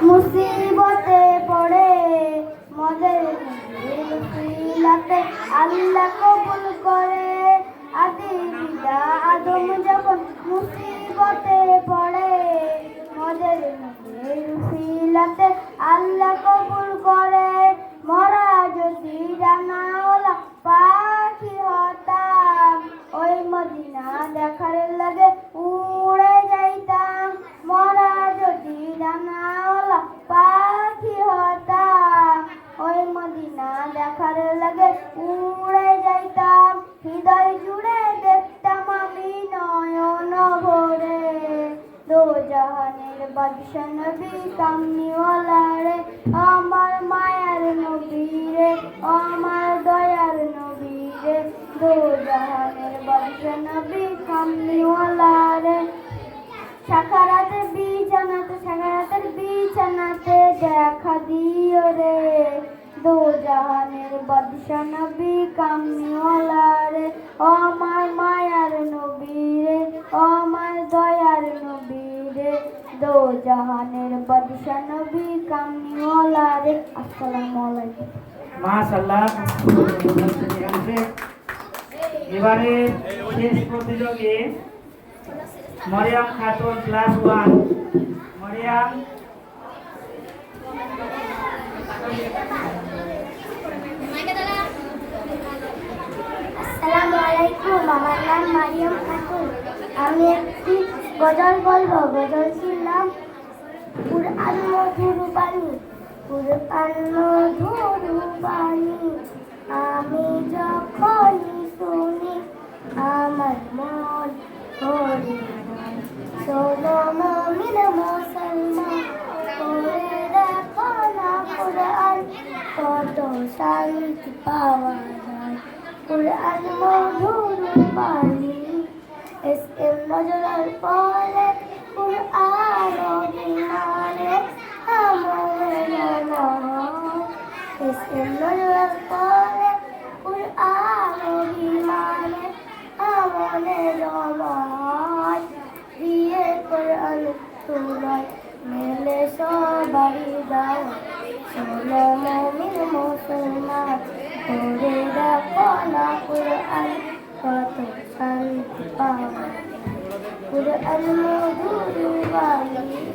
মুসিবতে পড়ে মদের আল্লাহ কবুল করে। আদি পিতা আদম যখন মুসিবতে পড়ে মদের সিলাতে আল্লাহ কবুল করে। মরা যদি ডানাওয়ালা পাখি হতাম ওই মদিনা দেখার লাগে উড়ে যাইতাম। মরা যদি ডানাওয়ালা পাখি হতাম ওই মদিনা দেখার লাগে উড়ে যাইতাম। হৃদয় জুড়ে দেখতাম আমি নয়ন ভরে দো জাহানের বাদশা নবী কামনিওয়ালা রে। আমার মায়ার নবী রে, আমার দয়ার নবী রে, দো জাহানের বাদশা নবী কামনিওয়ালা রে। সাকারাতের বিছানাতে দেখা দিও রে দো জাহানের বাদশা নবী কামনিওয়ালা রে। আমার মায়ার নবী রে, আমার দয়ার নবী রে, দো জাহানের বাদশা নবী কামনিওয়ালা রে। আসসালামু আলাইকুম। মাশাআল্লাহ। এবারে শেষ প্রতিযোগী মরিয়ম খাতুন ক্লাস 1। মরিয়ম আসসালামু আলাইকুম। আমার নাম মারিয়াম খাতুন। আমি একটি গজল বলবো। গজলটির নাম কুরআন মধুর বাণী। কুরআন মধুর বাণী আমি যখনই শুনি আমার মন ভরে যায়। শোনো মুমিন মুসলমান, পড়ে দেখো না কুরআন, কত শান্তি পাওয়া যায়। কুরআন মধুর বাণী। এস এম নজরুল পড়ে কুরআন অভিমানে আমলে নয়। এস এম নজরুল পড়ে কুরআন অভিমানে আমলে নয়। দিয়ে কুরআন তুলায় মেলে সবাই দাও। শোনো মুমিন মুসলমান, পড়ে দেখো না কুরআন, কত শান্তি পাওয়া। কুরআন মধুর বাণী।